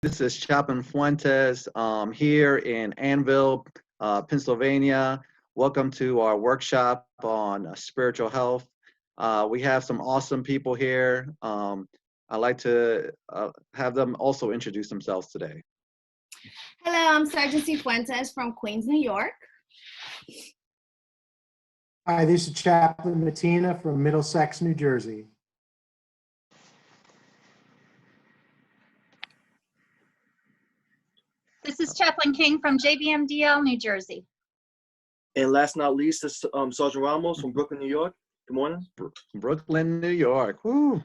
This is Chaplain Fuentes here in Annville, Pennsylvania. Welcome to our workshop on spiritual health. We have some awesome people here. I'd like to have them also introduce themselves today. Hello, I'm Sergeant Cifuentes from Queens, New York. Hi, this is Chaplain Matina from Middlesex, New Jersey. This is Chaplain King from JBMDL, New Jersey. And last but not least, this is Sergeant Ramos from Brooklyn, New York. Good morning. Brooklyn, New York. Woo.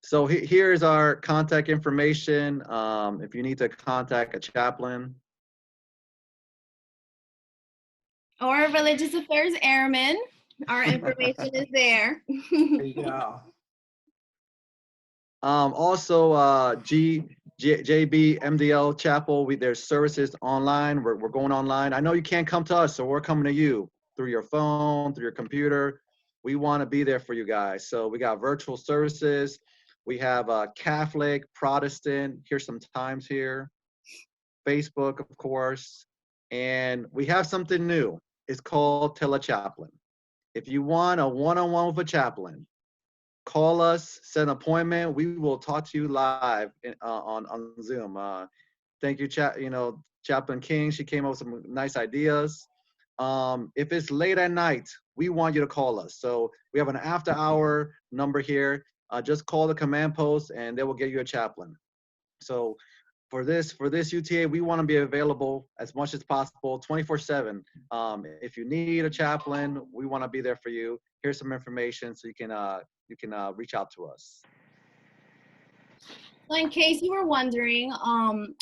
So here's our contact information. If you need to contact a chaplain. Or Religious Affairs Airman, our information is there. There you go. Also, JB MDL Chapel, there's services online. We're going online. I know you can't come to us, so we're coming to you through your phone, through your computer. We want to be there for you guys. So we got virtual services. We have Catholic, Protestant. Here's some times here. Facebook, of course. And we have something new. It's called Telechaplain. If you want a one-on-one with a chaplain, call us, set an appointment. We will talk to you live on Zoom. Thank you, Chaplain King. She came up with some nice ideas. If it's late at night, we want you to call us. So we have an after-hour number here. Just call the command post, and they will get you a chaplain. So for this UTA, we want to be available as much as possible, 24/7. If you need a chaplain, we want to be there for you. Here's some information so you can reach out to us. So in case you were wondering,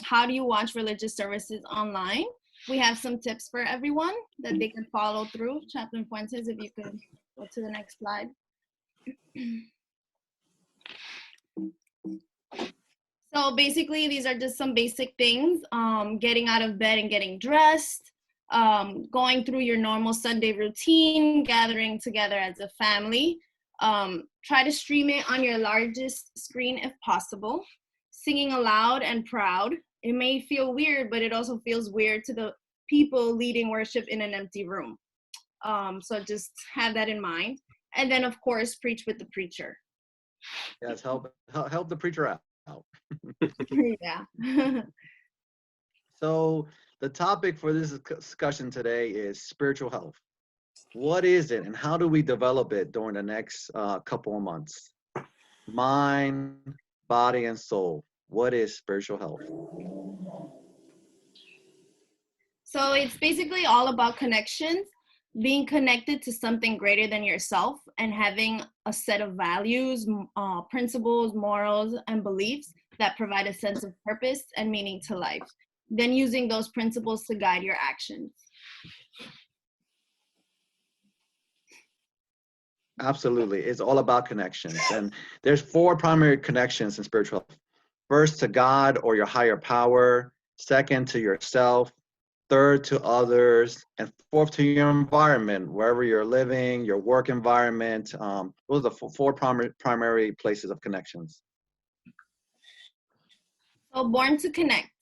how do you watch religious services online? We have some tips for everyone that they can follow through. Chaplain Fuentes, if you could go to the next slide. So basically, these are just some basic things. Getting out of bed and getting dressed, going through your normal Sunday routine, gathering together as a family. Try to stream it on your largest screen if possible. Singing aloud and proud. It may feel weird, but it also feels weird to the people leading worship in an empty room. So just have that in mind. And then, of course, preach with the preacher. Yes, help the preacher out. Yeah. So the topic for this discussion today is spiritual health. What is it and how do we develop it during the next couple of months? Mind, body, and soul. What is spiritual health? So it's basically all about connections, being connected to something greater than yourself and having a set of values, principles, morals, and beliefs that provide a sense of purpose and meaning to life. Then using those principles to guide your actions. Absolutely. It's all about connections. And there's 4 primary connections in spiritual health. First, to God or your higher power. Second, to yourself. Third, to others. And fourth, to your environment, wherever you're living, your work environment. Those are the 4 primary places of connections. So born to connect.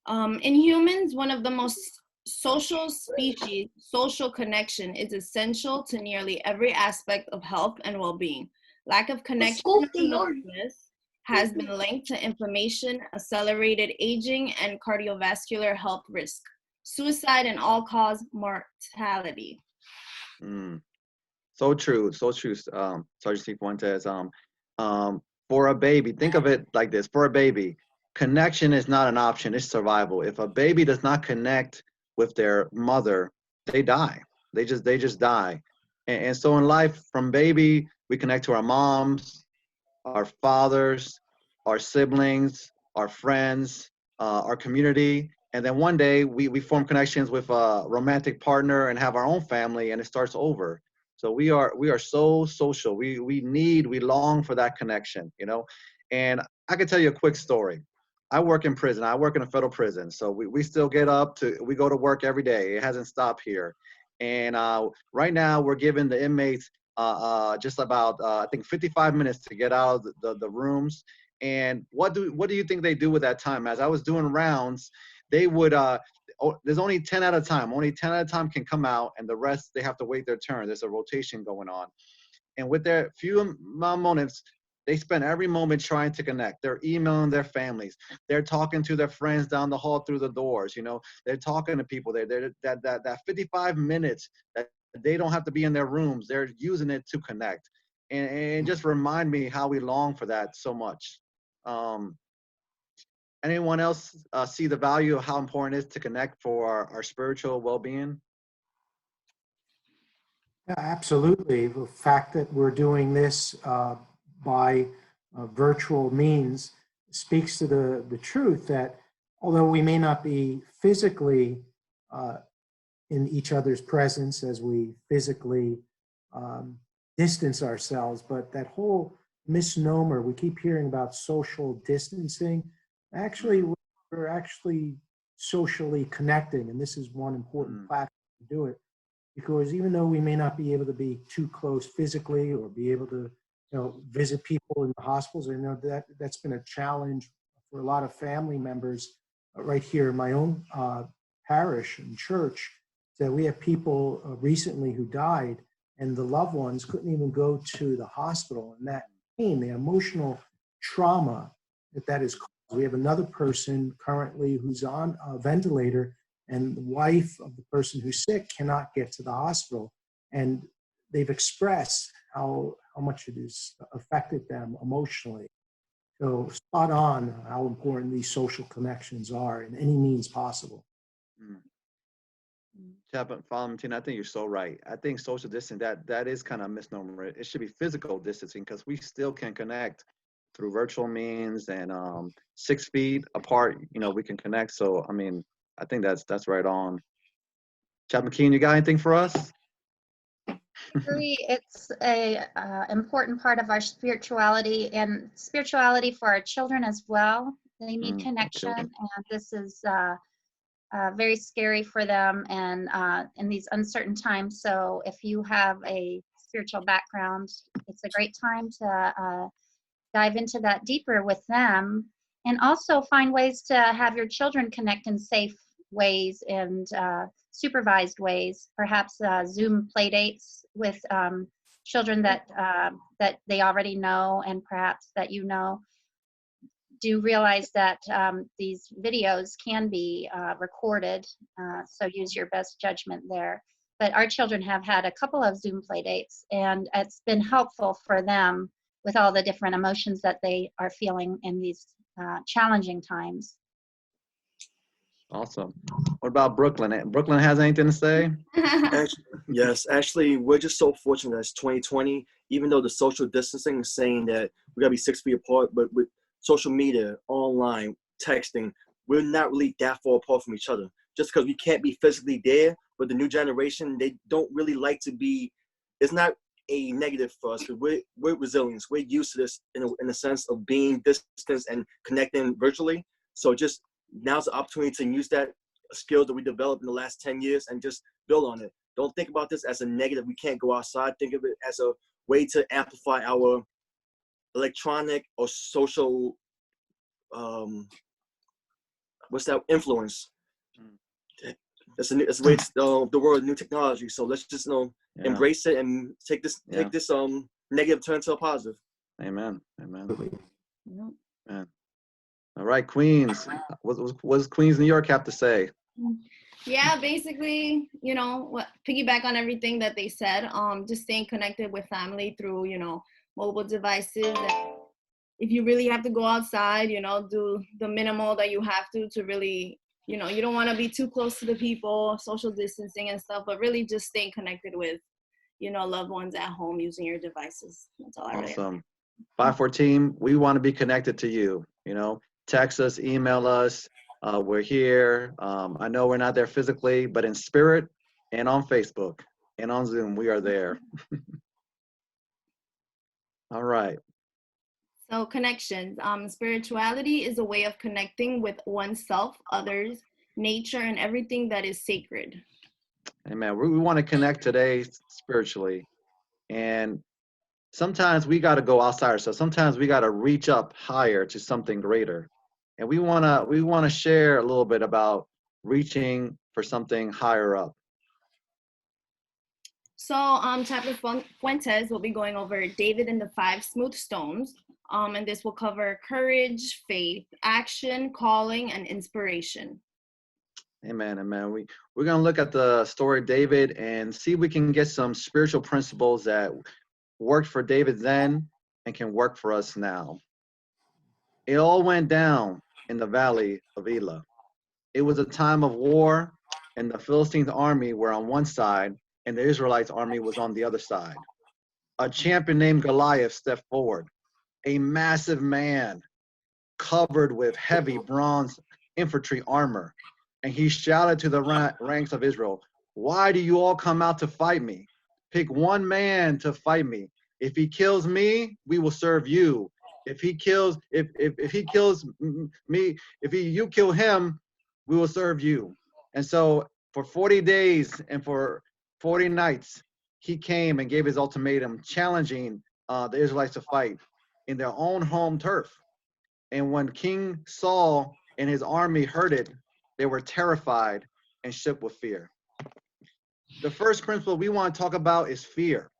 In humans, one of the most social species, social connection is essential to nearly every aspect of health and well-being. Lack of connection has been linked to inflammation, accelerated aging, and cardiovascular health risk, suicide, and all-cause mortality. So true, Sergeant Cifuentes. For a baby, think of it like this. For a baby, connection is not an option, it's survival. If a baby does not connect with their mother, they die. They just die. And so in life, from baby, we connect to our moms, our fathers, our siblings, our friends, our community. And then one day we form connections with a romantic partner and have our own family, and it starts over. So we are so social. We long for that connection, And I can tell you a quick story. I work in prison. I work in a federal prison. So we still we go to work every day. It hasn't stopped here. And right now we're giving the inmates just about, I think 55 minutes to get out of the rooms. And what do you think they do with that time? As I was doing rounds, they would there's only 10 at a time. Only 10 at a time can come out, and the rest they have to wait their turn. There's a rotation going on. And with their few moments, they spend every moment trying to connect. They're emailing their families. They're talking to their friends down the hall through the doors. You know, they're talking to people. That 55 minutes that they don't have to be in their rooms. They're using it to connect, and just remind me how we long for that so much. Anyone else see the value of how important it is to connect for our spiritual well-being? Yeah, absolutely. The fact that we're doing this by virtual means speaks to the truth that although we may not be physically in each other's presence as we physically distance ourselves, but that whole misnomer, we keep hearing about social distancing. Actually, we're actually socially connecting, and this is one important platform to do it. Because even though we may not be able to be too close physically or be able to, visit people in the hospitals, I know that's been a challenge for a lot of family members right here in my own parish and church, that we have people recently who died and the loved ones couldn't even go to the hospital. And that pain, the emotional trauma that is caused. We have another person currently who's on a ventilator, and the wife of the person who's sick cannot get to the hospital. And they've expressed how much it has affected them emotionally. So spot on how important these social connections are in any means possible. Chaplain Valentina, I think you're so right. I think social distancing, that is kind of a misnomer. It should be physical distancing because we still can connect through virtual means, and 6 feet apart, we can connect. So, I mean, I think that's right on. Chaplain Keen, you got anything for us? Agree. It's a important part of our spirituality, and spirituality for our children as well. They need connection, Okay. and this is very scary for them, and in these uncertain times. So if you have a spiritual background, it's a great time to dive into that deeper with them, and also find ways to have your children connect in safe ways and supervised ways, perhaps Zoom play dates with children that they already know, and perhaps that do realize that these videos can be recorded, so use your best judgment there. But our children have had a couple of Zoom play dates, and it's been helpful for them with all the different emotions that they are feeling in these challenging times. Awesome. What about Brooklyn? Brooklyn has anything to say? Actually, yes, actually, we're just so fortunate that it's 2020, even though the social distancing is saying that we gotta be 6 feet apart, but with social media, online, texting, we're not really that far apart from each other. Just because we can't be physically there, but the new generation, they don't really like to be, it's not a negative for us, because we're resilient. We're used to this in a sense of being distance and connecting virtually. So just now's the opportunity to use that skill that we developed in the last 10 years and just build on it. Don't think about this as a negative. We can't go outside. Think of it as a way to amplify our electronic or social, what's that, influence. It's a way to, the world, new technology. So let's just embrace it and take this negative turn to a positive. Amen. Man. All right, Queens. What does Queens, New York have to say? Yeah, basically, piggyback on everything that they said. Just staying connected with family through, mobile devices. And if you really have to go outside, do the minimal that you have to really, you don't want to be too close to the people, social distancing and stuff, but really just staying connected with, loved ones at home using your devices. That's all I really have. Awesome. 5-4 team, we want to be connected to you. Text us, email us. We're here. I know we're not there physically, but in spirit and on Facebook and on Zoom, we are there. All right. So connections. Spirituality is a way of connecting with oneself, others, nature, and everything that is sacred. Amen. We want to connect today spiritually. And sometimes we got to go outside ourselves. Sometimes we got to reach up higher to something greater. And we want to share a little bit about reaching for something higher up. So, Chapter Fuentes will be going over David and the Five Smooth Stones. And this will cover courage, faith, action, calling, and inspiration. Amen, amen. We're going to look at the story of David and see if we can get some spiritual principles that worked for David then and can work for us now. It all went down in the valley of Elah. It was a time of war, and the Philistines' army were on one side, and the Israelites' army was on the other side. A champion named Goliath stepped forward, a massive man covered with heavy bronze infantry armor. And he shouted to the ranks of Israel, "Why do you all come out to fight me? Pick one man to fight me. If he kills me, we will serve you. If he kills me, you kill him, we will serve you." And so for 40 days and for 40 nights, he came and gave his ultimatum, challenging the Israelites to fight in their own home turf. And when King Saul and his army heard it, they were terrified and shook with fear. The first principle we want to talk about is fear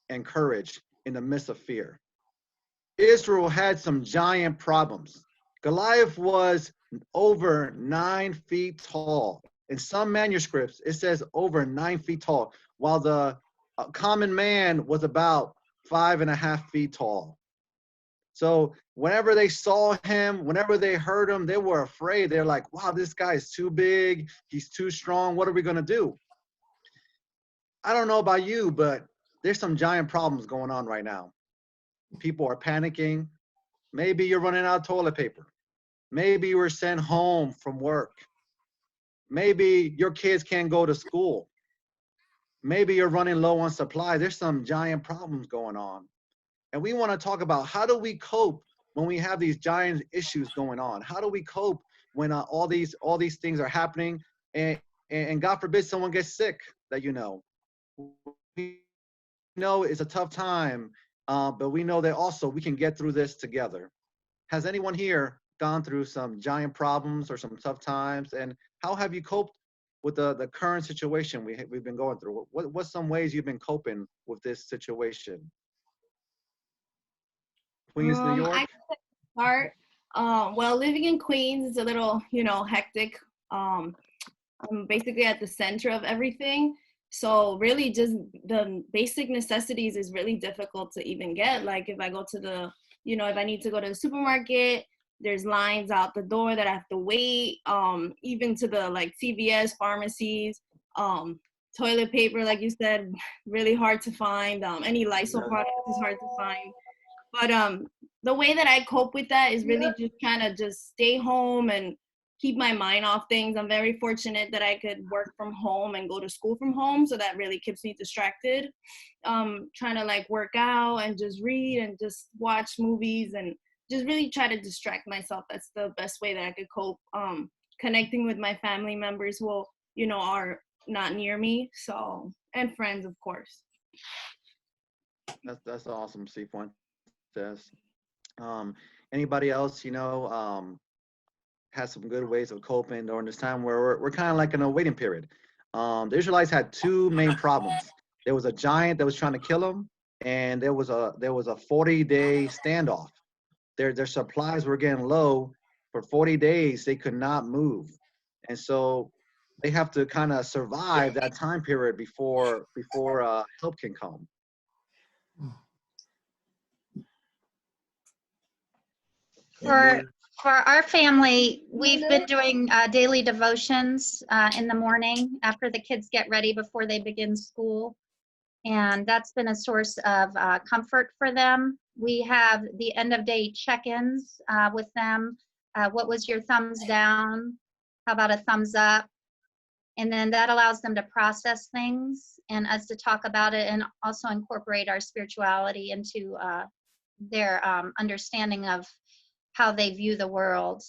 and courage in the midst of fear. Israel had some giant problems. Goliath was over 9 feet tall. In some manuscripts, it says over 9 feet tall, while the common man was about 5.5 feet tall. So whenever they saw him, whenever they heard him, they were afraid. They're like, wow, this guy is too big. He's too strong. What are we going to do? I don't know about you, but there's some giant problems going on right now. People are panicking. Maybe you're running out of toilet paper. Maybe you were sent home from work. Maybe your kids can't go to school. Maybe you're running low on supply. There's some giant problems going on. And we want to talk about how do we cope when we have these giant issues going on? How do we cope when all these things are happening and God forbid someone gets sick that you know? We know it's a tough time, but we know that also we can get through this together. Has anyone here gone through some giant problems or some tough times? And how have you coped with the current situation we've been going through? What's some ways you've been coping with this situation? Queens, New York? I could start. Well, living in Queens is a little, hectic. I'm basically at the center of everything. So really just the basic necessities is really difficult to even get. Like if I go to if I need to go to the supermarket, there's lines out the door that I have to wait, even to the like CVS pharmacies, toilet paper, like you said, really hard to find. Any Lysol product is hard to find. But the way that I cope with that is really just kind of just stay home and keep my mind off things. I'm very fortunate that I could work from home and go to school from home, so that really keeps me distracted. Trying to like work out and just read and just watch movies and just really try to distract myself. That's the best way that I could cope. Connecting with my family members who, are not near me. So, and friends, of course. That's awesome, C. Says. Anybody else, has some good ways of coping during this time where we're kind of like in a waiting period. The Israelites had two main problems. There was a giant that was trying to kill them, and there was a 40-day standoff. Their supplies were getting low. For 40 days, they could not move, and so they have to kind of survive that time period before help can come. For our family, we've been doing daily devotions in the morning after the kids get ready before they begin school. And that's been a source of comfort for them. We have the end of day check-ins with them. What was your thumbs down? How about a thumbs up? And then that allows them to process things and us to talk about it and also incorporate our spirituality into their understanding of how they view the world.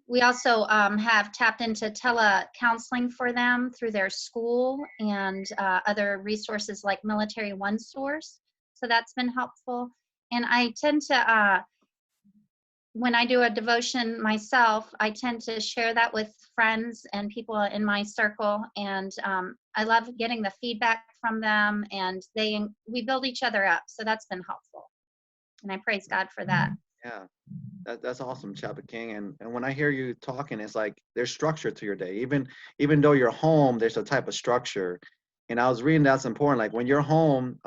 We also have tapped into tele-counseling for them through their school and other resources like Military One Source. So that's been helpful. And I tend to, when I do a devotion myself, I tend to share that with friends and people in my circle. And I love getting the feedback from them, and we build each other up. So that's been helpful. And I praise God for that. Yeah, that's awesome, Chapel King. And when I hear you talking, it's like there's structure to your day. Even though you're home, there's a type of structure. And I was reading that's important. Like when you're home,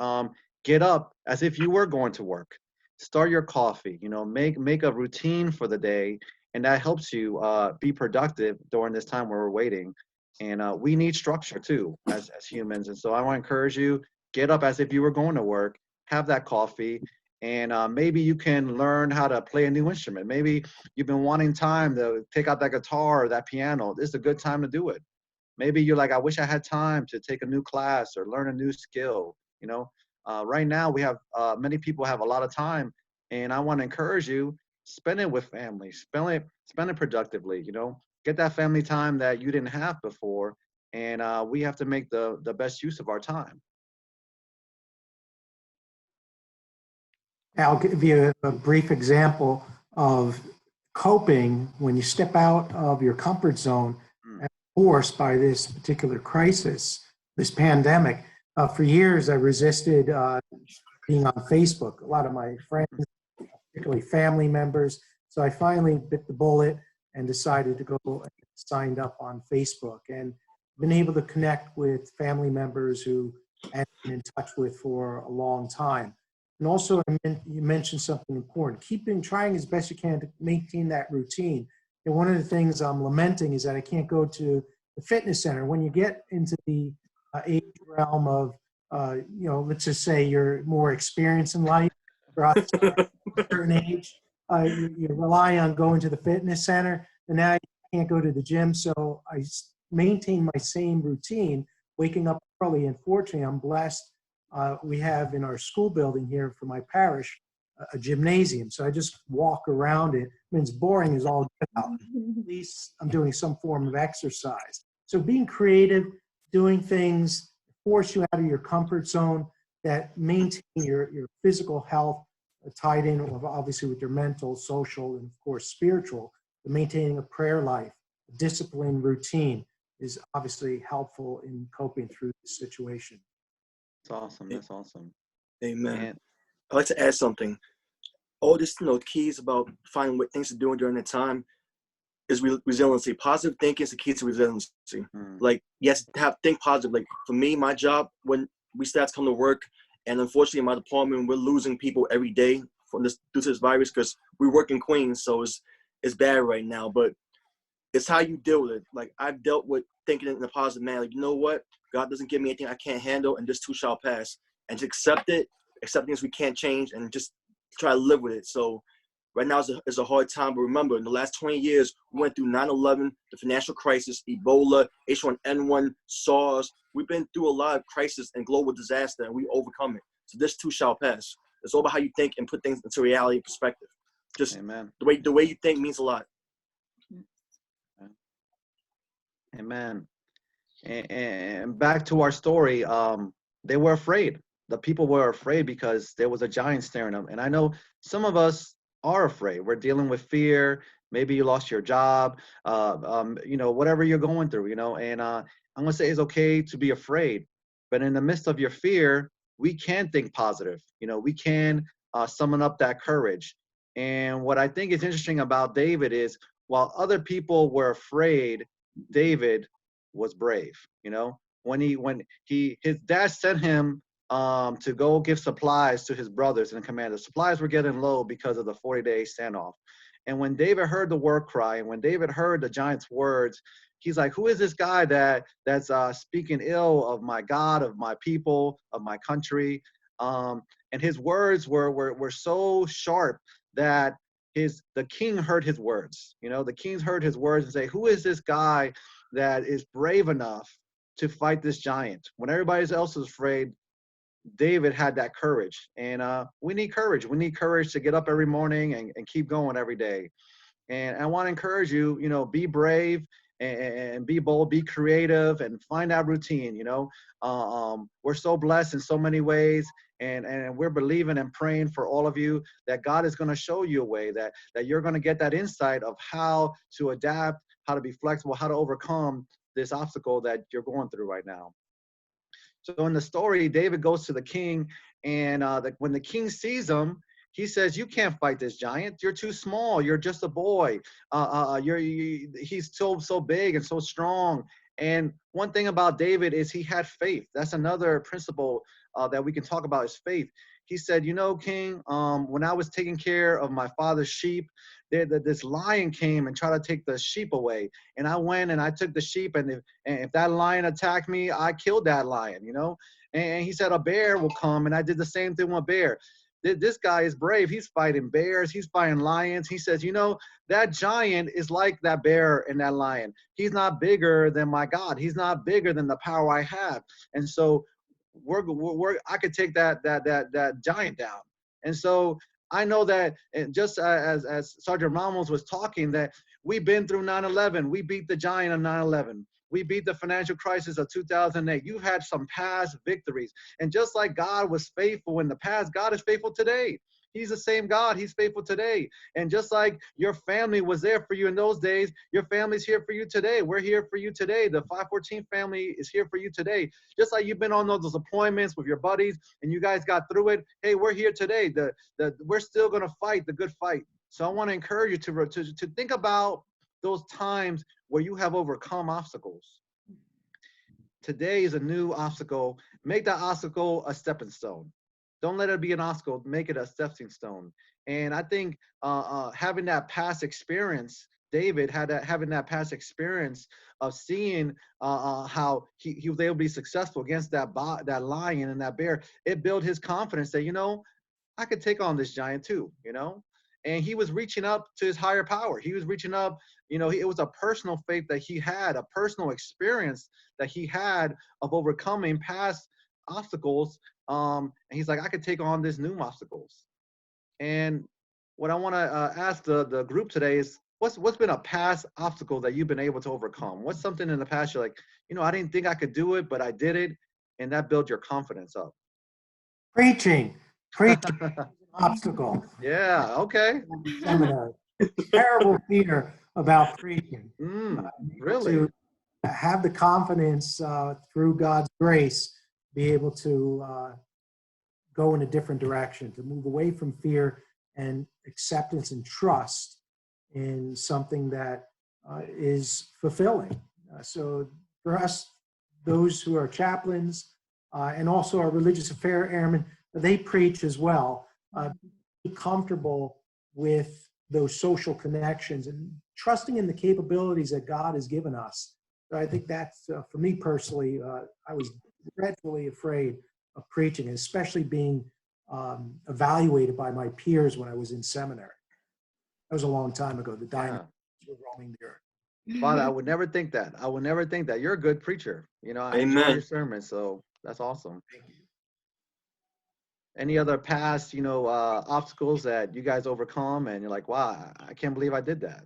get up as if you were going to work. Start your coffee. You know, make a routine for the day, and that helps you be productive during this time where we're waiting. And we need structure too as humans. And so I want to encourage you: get up as if you were going to work. Have that coffee. And maybe you can learn how to play a new instrument. Maybe you've been wanting time to take out that guitar or that piano. This is a good time to do it. Maybe you're like, I wish I had time to take a new class or learn a new skill. You know, right now we have many people have a lot of time, and I want to encourage you: spend it with family, spend it productively. You know, get that family time that you didn't have before, and we have to make the best use of our time. I'll give you a brief example of coping when you step out of your comfort zone and forced by this particular crisis, this pandemic. For years, I resisted being on Facebook. A lot of my friends, particularly family members. So I finally bit the bullet and decided to go and signed up on Facebook, and been able to connect with family members who I've been in touch with for a long time. And also, you mentioned something important: trying as best you can to maintain that routine. And one of the things I'm lamenting is that I can't go to the fitness center. When you get into the age realm of, let's just say you're more experienced in life, or a certain age, you rely on going to the fitness center, and now you can't go to the gym. So I maintain my same routine, waking up early. And fortunately, I'm blessed. We have in our school building here for my parish a gymnasium. So I just walk around it. I mean, it's boring as all get out. At least I'm doing some form of exercise. So being creative, doing things, force you out of your comfort zone that maintain your physical health, tied in obviously with your mental, social, and of course spiritual. But maintaining a prayer life, a disciplined routine is obviously helpful in coping through this situation. That's awesome. That's awesome. Amen. And I'd like to add something. All this, keys about finding what things to do during the time is resiliency. Positive thinking is the key to resiliency. Like, yes, think positive. Like for me, my job, when we start to come to work, and unfortunately in my department, we're losing people every day from this due to this virus because we work in Queens, so it's bad right now. But it's how you deal with it. Like I've dealt with thinking in a positive manner. Like, you know what? God doesn't give me anything I can't handle, and this too shall pass. And to accept things we can't change, and just try to live with it. So right now is a hard time, but remember, in the last 20 years, we went through 9/11, the financial crisis, Ebola, H1N1, SARS. We've been through a lot of crisis and global disaster, and we overcome it. So this too shall pass. It's all about how you think and put things into reality and perspective. Just Amen. the way you think means a lot. Amen. And back to our story, they were afraid. The people were afraid because there was a giant staring them. And I know some of us are afraid. We're dealing with fear. Maybe you lost your job, whatever you're going through, and I'm going to say it's okay to be afraid. But in the midst of your fear, we can think positive. We can summon up that courage. And what I think is interesting about David is while other people were afraid, David was brave. When his dad sent him to go give supplies to his brothers in command. The supplies were getting low because of the 40-day standoff. And when David heard the war cry, and when David heard the giant's words, he's like, who is this guy that's speaking ill of my God, of my people, of my country? And his words were so sharp that the king heard his words. The king heard his words and say, who is this guy that is brave enough to fight this giant? When everybody else is afraid, David had that courage. And we need courage. We need courage to get up every morning and keep going every day. And I want to encourage you, be brave and be bold, be creative, and find that routine. We're so blessed in so many ways. And we're believing and praying for all of you that God is going to show you a way that you're going to get that insight of how to adapt, how to be flexible, how to overcome this obstacle that you're going through right now. So in the story, David goes to the king, and when the king sees him, he says, "You can't fight this giant. You're too small. You're just a boy. He's so big and so strong." And one thing about David is he had faith. That's another principle that we can talk about is faith. He said, "You know, King, when I was taking care of my father's sheep, this lion came and tried to take the sheep away. And I went and I took the sheep, and if that lion attacked me, I killed that lion, you know." And he said, "A bear will come," and I did the same thing with a bear. This guy is brave. He's fighting bears. He's fighting lions. He says, "You know, that giant is like that bear and that lion. He's not bigger than my God. He's not bigger than the power I have. And so I could take that giant down." And so I know that, and just as Sergeant Ramos was talking, that we've been through 9/11. We beat the giant of 9/11. We beat the financial crisis of 2008. You've had some past victories. And just like God was faithful in the past, God is faithful today. He's the same God. He's faithful today. And just like your family was there for you in those days, your family's here for you today. We're here for you today. The 514 family is here for you today. Just like you've been on those appointments with your buddies and you guys got through it. Hey, we're here today. We're still going to fight the good fight. So I want to encourage you to think about those times where you have overcome obstacles. Today is a new obstacle. Make that obstacle a stepping stone. Don't let it be an obstacle. Make it a stepping stone. And I think having that past experience, David having that past experience of seeing how he was able to be successful against that lion and that bear, it built his confidence that, you know, I could take on this giant too, you know. And he was reaching up to his higher power. He was reaching up, you know, it was a personal faith that he had, a personal experience that he had of overcoming past obstacles. And he's like, I could take on this new obstacles. And what I want to ask the group today is, what's been a past obstacle that you've been able to overcome? What's something in the past you're like, you know, I didn't think I could do it, but I did it, and that built your confidence up? Preaching is an obstacle. Yeah, okay. Seminary. Terrible fear about preaching. Really? To have the confidence through God's grace, be able to go in a different direction, to move away from fear and acceptance and trust in something that is fulfilling. So for us, those who are chaplains and also our religious affair airmen, they preach as well. Be comfortable with those social connections and trusting in the capabilities that God has given us. So I think that's, for me personally, I was dreadfully afraid of preaching, especially being evaluated by my peers when I was in seminary. That was a long time ago. The dinosaurs were roaming the earth. Father, I would never think that. I would never think that. You're a good preacher. You know, I enjoy your sermon, so that's awesome. Thank you. Any other past, you know, obstacles that you guys overcome and you're like, wow, I can't believe I did that?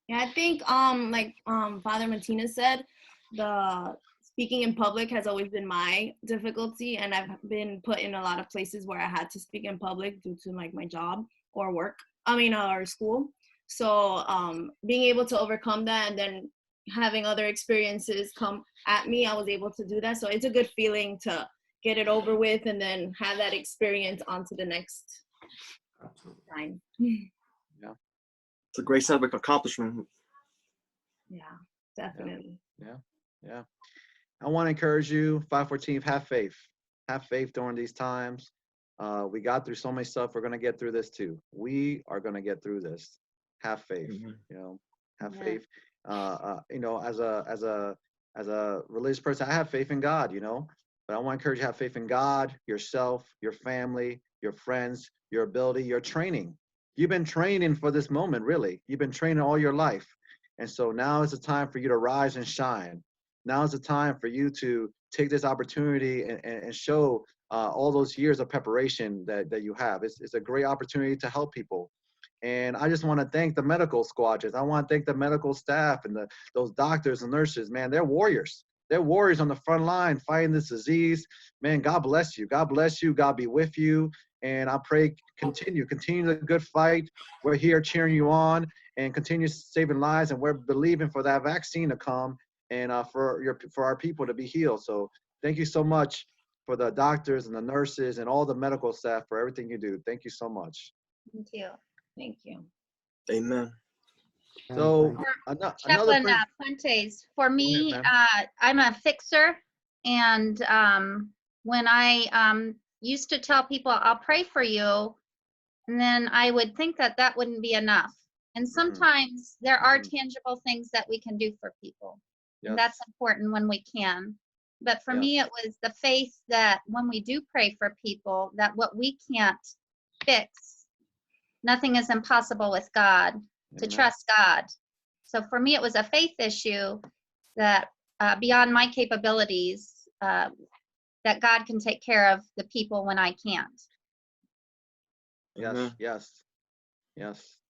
Yeah, I think like Father Martinez said, the speaking in public has always been my difficulty, and I've been put in a lot of places where I had to speak in public due to like my job or work, or school. So being able to overcome that and then having other experiences come at me, I was able to do that. So it's a good feeling to get it over with and then have that experience onto the next time. Yeah. It's a great sense of accomplishment. Yeah, definitely. Yeah. I want to encourage you, 514, have faith. Have faith during these times. We got through so much stuff. We're going to get through this too. We are going to get through this. Have faith, you know, have faith. You know, as a religious person, I have faith in God, you know, but I want to encourage you to have faith in God, yourself, your family, your friends, your ability, your training. You've been training for this moment, really. You've been training all your life. And so now is the time for you to rise and shine. Now is the time for you to take this opportunity and show all those years of preparation that you have. It's a great opportunity to help people. And I just want to thank the medical squadrons. I want to thank the medical staff and those doctors and nurses. Man, they're warriors. they're warriors on the front line fighting this disease. Man, God bless you. God bless you. God be with you. And I pray continue the good fight. We're here cheering you on and continue saving lives. And we're believing for that vaccine to come and for our people to be healed. So thank you so much for the doctors and the nurses and all the medical staff for everything you do. Thank you so much. Thank you. Thank you. Amen. So another Chaplain Fuentes, for me, ma'am. I'm a fixer, and when I used to tell people, I'll pray for you, and then I would think that that wouldn't be enough. And sometimes there are tangible things that we can do for people, and that's important when we can. But for me, it was the faith that when we do pray for people, that what we can't fix, nothing is impossible with God, to trust God. So for me, it was a faith issue that beyond my capabilities, that God can take care of the people when I can't. Yes.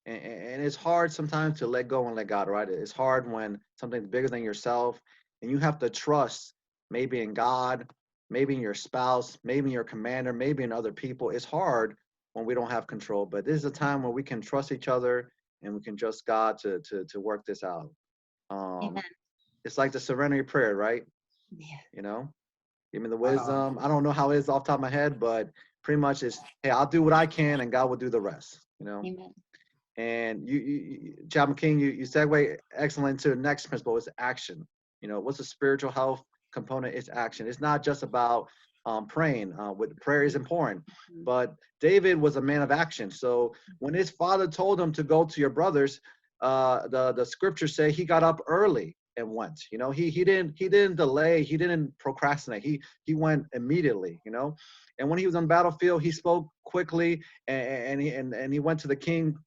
And it's hard sometimes to let go and let God, right? It's hard when something's bigger than yourself and you have to trust maybe in God, maybe in your spouse, maybe in your commander, maybe in other people. It's hard when we don't have control, but this is a time where we can trust each other and we can trust God to work this out. Amen. It's like the serenity prayer, right? Yeah. You know, give me the wisdom. I don't know how it is off the top of my head, but pretty much it's, hey, I'll do what I can and God will do the rest, you know? Amen. And Chaplain King, you segue excellent to the next principle is action. You know, what's the spiritual health component? It's action. It's not just about praying. With prayer is important, but David was a man of action. So when his father told him to go to your brothers, the scriptures say he got up early and went. You know, he didn't delay. He didn't procrastinate. He went immediately. You know, and when he was on the battlefield, he spoke quickly and he went to the king.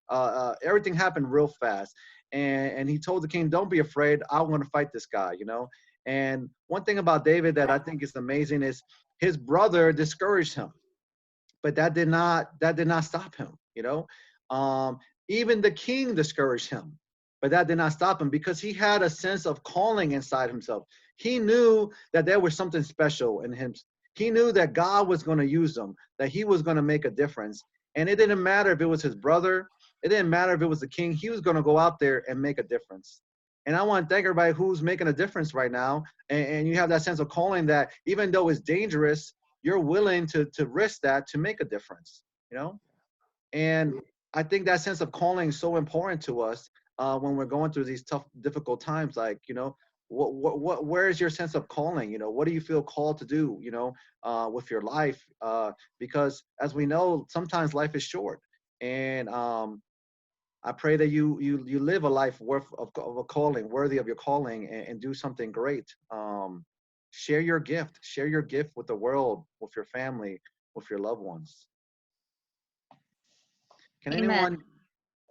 Everything happened real fast. And he told the king, don't be afraid. I want to fight this guy, you know? And one thing about David that I think is amazing is his brother discouraged him, but that did not stop him, you know? Even the king discouraged him, but that did not stop him because he had a sense of calling inside himself. He knew that there was something special in him. He knew that God was going to use him, that he was going to make a difference. And it didn't matter if it was his brother. It didn't matter if it was the king. He was going to go out there and make a difference. And I want to thank everybody who's making a difference right now. And you have that sense of calling that even though it's dangerous, you're willing to risk that to make a difference, you know? And I think that sense of calling is so important to us when we're going through these tough, difficult times. Like, you know, where is your sense of calling? You know, what do you feel called to do, you know, with your life? Because as we know, sometimes life is short. And I pray that you live a life worth of a calling, worthy of your calling, and do something great. Share your gift. Share your gift with the world, with your family, with your loved ones. Can Amen. anyone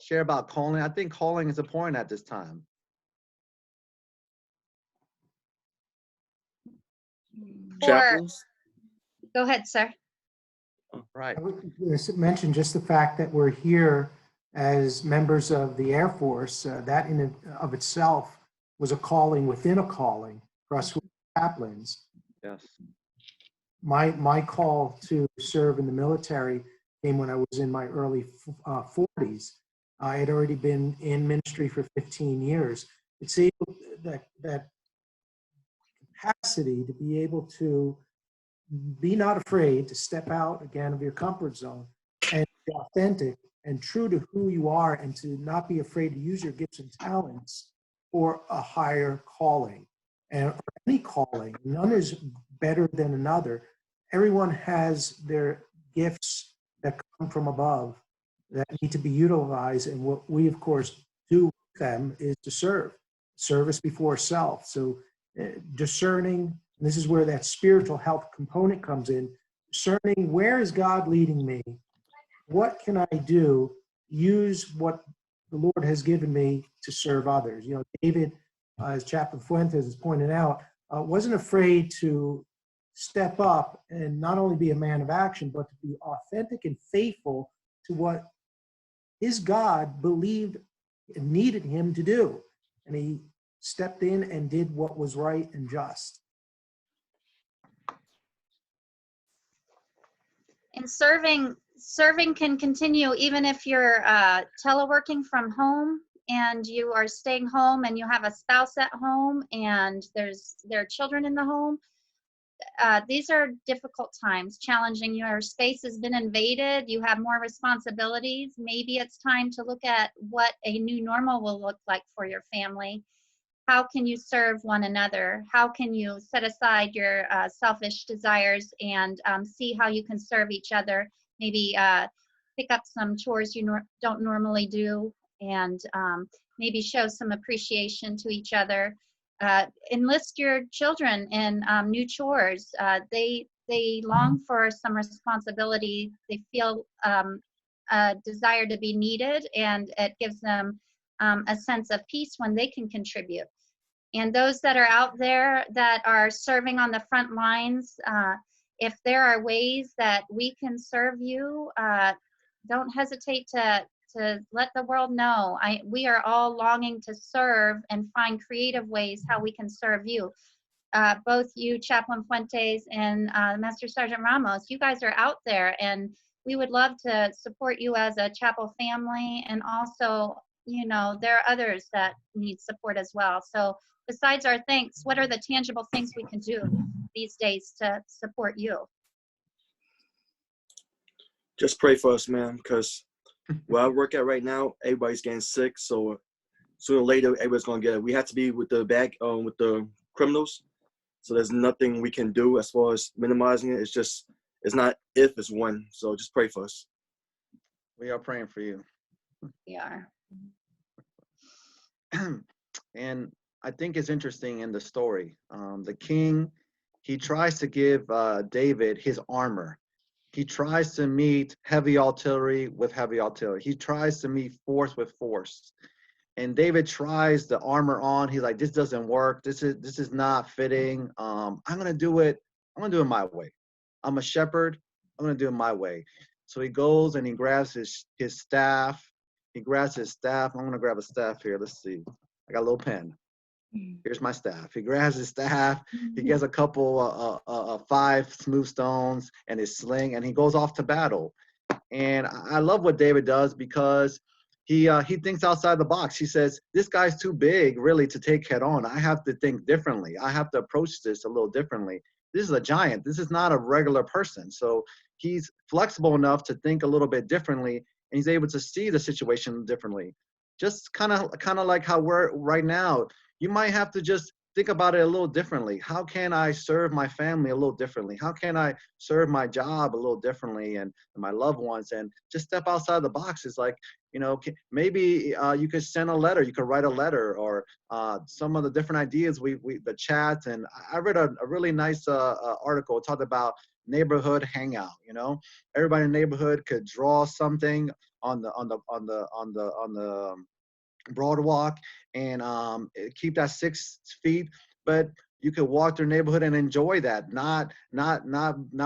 share about calling? I think calling is important at this time. Chaplains? Go ahead, sir. Right. I would mention just the fact that we're here as members of the Air Force. That in and of itself was a calling within a calling for us who are chaplains. Yes. My call to serve in the military came when I was in my early 40s. I had already been in ministry for 15 years. It's able that capacity to be able to be not afraid to step out again of your comfort zone and be authentic and true to who you are, and to not be afraid to use your gifts and talents for a higher calling. And for any calling, none is better than another. Everyone has their gifts that come from above that need to be utilized. And what we, of course, do with them is to serve, service before self. So discerning, and this is where that spiritual health component comes in, discerning where is God leading me? What can I do? Use what the Lord has given me to serve others. You know, David, as Chaplain Fuentes has pointed out, wasn't afraid to step up and not only be a man of action, but to be authentic and faithful to what his God believed and needed him to do. And he stepped in and did what was right and just. And serving can continue even if you're teleworking from home and you are staying home and you have a spouse at home and there are children in the home. These are difficult times, challenging. Your space has been invaded. You have more responsibilities. Maybe it's time to look at what a new normal will look like for your family. How can you serve one another? How can you set aside your selfish desires and see how you can serve each other? Maybe pick up some chores you don't normally do, and maybe show some appreciation to each other. Enlist your children in new chores. They long for some responsibility. They feel a desire to be needed, and it gives them a sense of peace when they can contribute. And those that are out there that are serving on the front lines, if there are ways that we can serve you, don't hesitate to let the world know. We are all longing to serve and find creative ways how we can serve you. Both you, Chaplain Fuentes, and Master Sergeant Ramos, you guys are out there, and we would love to support you as a chapel family. And also, you know, there are others that need support as well. So besides our thanks, what are the tangible things we can do these days to support you? Just pray for us, man, because where I work at right now, everybody's getting sick. So sooner or later, everybody's gonna get it. We have to be with the criminals. So there's nothing we can do as far as minimizing it. It's not if, it's when. So just pray for us. We are praying for you. We are. And I think it's interesting in the story. The king, he tries to give David his armor. He tries to meet heavy artillery with heavy artillery. He tries to meet force with force. And David tries the armor on. He's like, this doesn't work. This is not fitting. I'm gonna do it. I'm gonna do it my way. I'm a shepherd. I'm gonna do it my way. So he goes and he grabs his staff. He grabs his staff. I'm gonna grab a staff here. Let's see. I got a little pen. Here's my staff. He grabs his staff. He gets a couple 5 smooth stones and his sling, and he goes off to battle. And I love what David does because he thinks outside the box. He says, this guy's too big really to take head on. I have to think differently. I have to approach this a little differently. This is a giant. This is not a regular person. So he's flexible enough to think a little bit differently, and he's able to see the situation differently. Just kind of like how we're right now. You might have to just think about it a little differently. How can I serve my family a little differently? How can I serve my job a little differently and my loved ones? And just step outside the box. It's like, you know, maybe you could send a letter. You could write a letter, or some of the different ideas. The chats, and I read a really nice article. It talked about neighborhood hangout. You know, everybody in the neighborhood could draw something on the boardwalk and keep that 6 feet, but you could walk through the neighborhood and enjoy that, not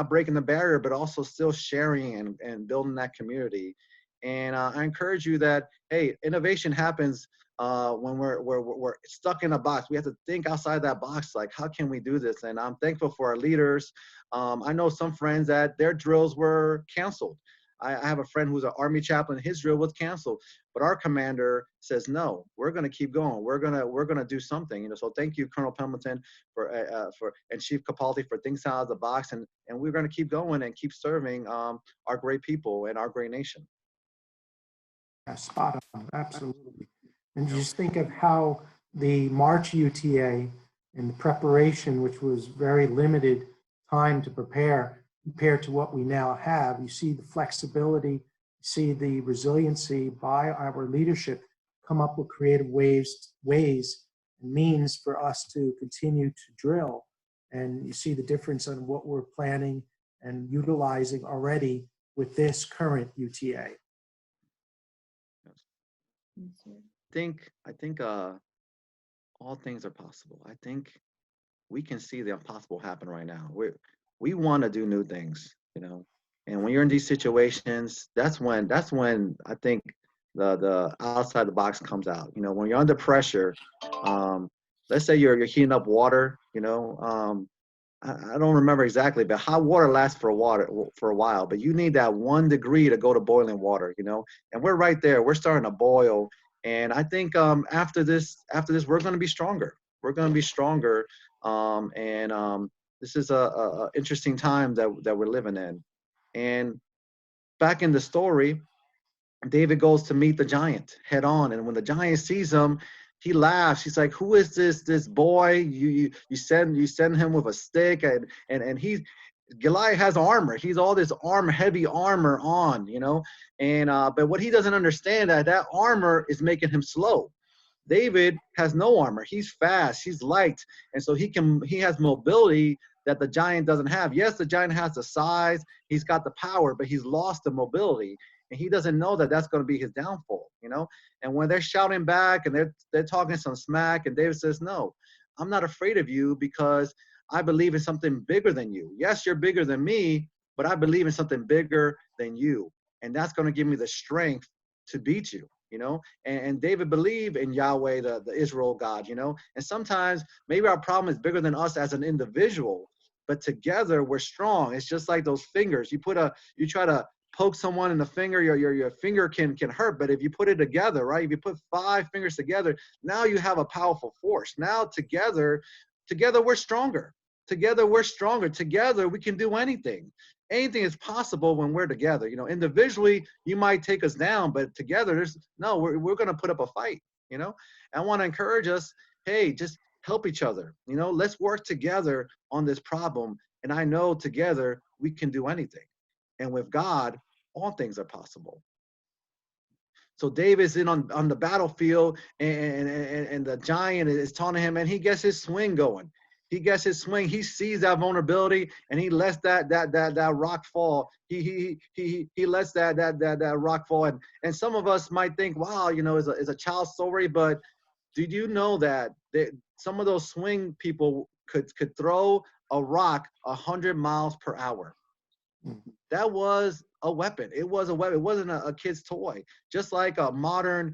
breaking the barrier, but also still sharing and building that community. And I encourage you that, hey, innovation happens when we're stuck in a box. We have to think outside that box, like, how can we do this? And I'm thankful for our leaders. I know some friends that their drills were canceled. I have a friend who's an Army chaplain. His drill was canceled, but our commander says, no, we're going to keep going. We're going to do something. You know, so thank you, Colonel Pemberton, for and Chief Capaldi for thinking out of the box, and we're going to keep going and keep serving our great people and our great nation. Yeah, spot on, absolutely. And just think of how the March UTA and the preparation, which was very limited time to prepare, compared to what we now have. You see the flexibility, you see the resiliency by our leadership come up with creative ways and means for us to continue to drill. And you see the difference on what we're planning and utilizing already with this current UTA. I think all things are possible. I think we can see the impossible happen right now. We want to do new things, you know, and when you're in these situations, that's when I think the outside the box comes out. You know, when you're under pressure, let's say you're heating up water, you know, I don't remember exactly, but hot water lasts for a while. But you need that 1 degree to go to boiling water, you know. And we're right there. We're starting to boil. And I think after this, we're going to be stronger. We're going to be stronger. This is a interesting time that we're living in. And back in the story, David goes to meet the giant head on, and when the giant sees him, he laughs. He's like, "Who is this boy? You send him with a stick, and he's Goliath has armor. He's all this heavy armor on, you know. And but what he doesn't understand that armor is making him slow. David has no armor. He's fast. He's light, and so he has mobility that the giant doesn't have. Yes, the giant has the size. He's got the power, but he's lost the mobility. And he doesn't know that that's going to be his downfall, you know. And when they're shouting back and they're talking some smack, and David says, "No, I'm not afraid of you because I believe in something bigger than you. Yes, you're bigger than me, but I believe in something bigger than you, and that's going to give me the strength to beat you." You know, and David believed in Yahweh, the Israel God. You know, and sometimes maybe our problem is bigger than us as an individual, but together we're strong. It's just like those fingers. You try to poke someone in the finger, your finger can hurt, but if you put it together, right? If you put 5 fingers together, now you have a powerful force. Now together we're stronger. Together we're stronger. Together we can do anything. Anything is possible when we're together. You know, individually you might take us down, but together we're going to put up a fight. You know, I want to encourage us. Hey, just help each other. You know, let's work together on this problem. And I know together we can do anything. And with God, all things are possible. So David's in on the battlefield, and the giant is taunting him, and he gets his swing going. He gets his swing. He sees that vulnerability, and he lets that rock fall. He lets that rock fall. And some of us might think, wow, you know, it's a child's story, but did you know that some of those swing people could throw a rock 100 miles per hour? That was a weapon. It was a weapon. It wasn't a kid's toy. Just like a modern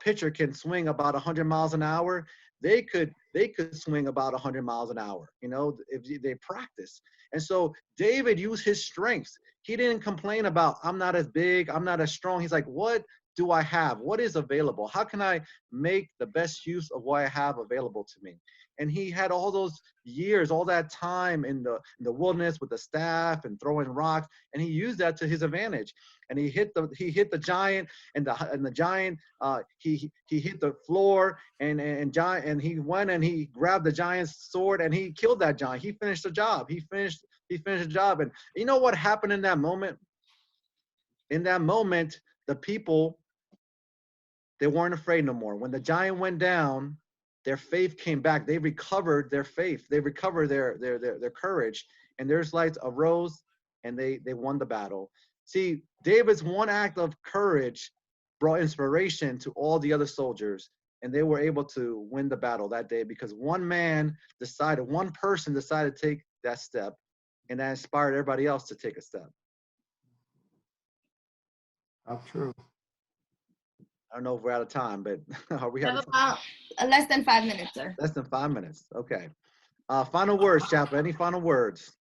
pitcher can swing about 100 miles an hour, they could swing about 100 miles an hour, you know, if they practice. And so David used his strengths. He didn't complain about, I'm not as big, I'm not as strong. He's like, what do I have? What is available? How can I make the best use of what I have available to me? And he had all those years, all that time in the wilderness with the staff and throwing rocks, and he used that to his advantage. And he hit the giant, and the giant he hit the floor, and he went and he grabbed the giant's sword and he killed that giant. He finished the job. He finished the job. And you know what happened in that moment? In that moment, the people, they weren't afraid no more. When the giant went down, their faith came back. They recovered their faith. They recovered their courage, and their lights arose, and they won the battle. See, David's one act of courage brought inspiration to all the other soldiers, and they were able to win the battle that day because one person decided to take that step, and that inspired everybody else to take a step. How true. I don't know if we're out of time, but are we We out have of time? about less than 5 minutes, sir. Less than 5 minutes. Okay. Final words, Chapel. Any final words?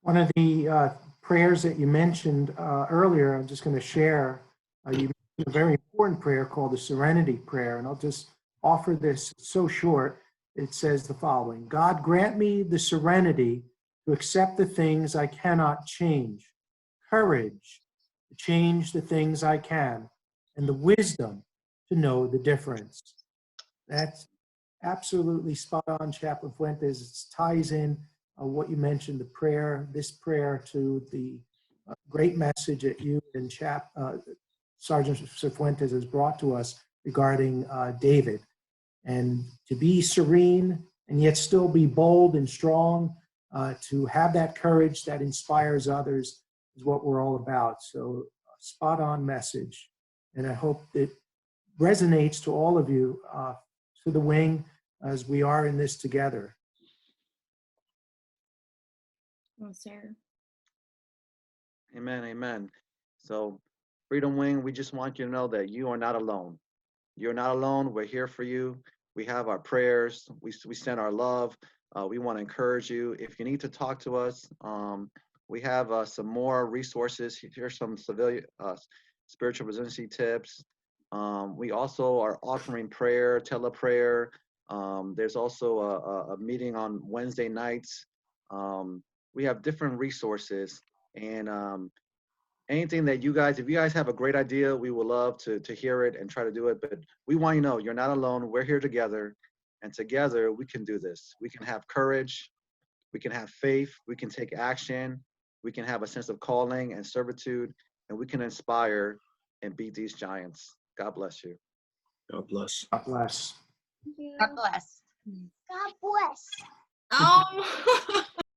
One of the prayers that you mentioned earlier, I'm just going to share. You mentioned a very important prayer called the Serenity Prayer, and I'll just offer this. It's so short. It says the following: God, grant me the serenity to accept the things I cannot change, courage to change the things I can, and the wisdom to know the difference. That's absolutely spot on, Chaplain Fuentes. It ties in what you mentioned, this prayer to the great message that you and Sergeant Fuentes has brought to us regarding David. And to be serene and yet still be bold and strong, to have that courage that inspires others is what we're all about. So spot on message. And I hope it resonates to all of you, to the wing, as we are in this together. Oh, sir. Amen. Amen. So, Freedom Wing, we just want you to know that you are not alone. You're not alone. We're here for you. We have our prayers. We send our love. We want to encourage you. If you need to talk to us, we have some more resources. Here's some spiritual resiliency tips. We also are offering prayer, teleprayer. There's also a meeting on Wednesday nights. We have different resources, and anything that you guys, if you guys have a great idea, we would love to hear it and try to do it. But we want you to know you're not alone. We're here together, and together we can do this. We can have courage. We can have faith. We can take action. We can have a sense of calling and servitude, and we can inspire and beat these giants. God bless you. God bless. God bless. God bless. God bless. Um,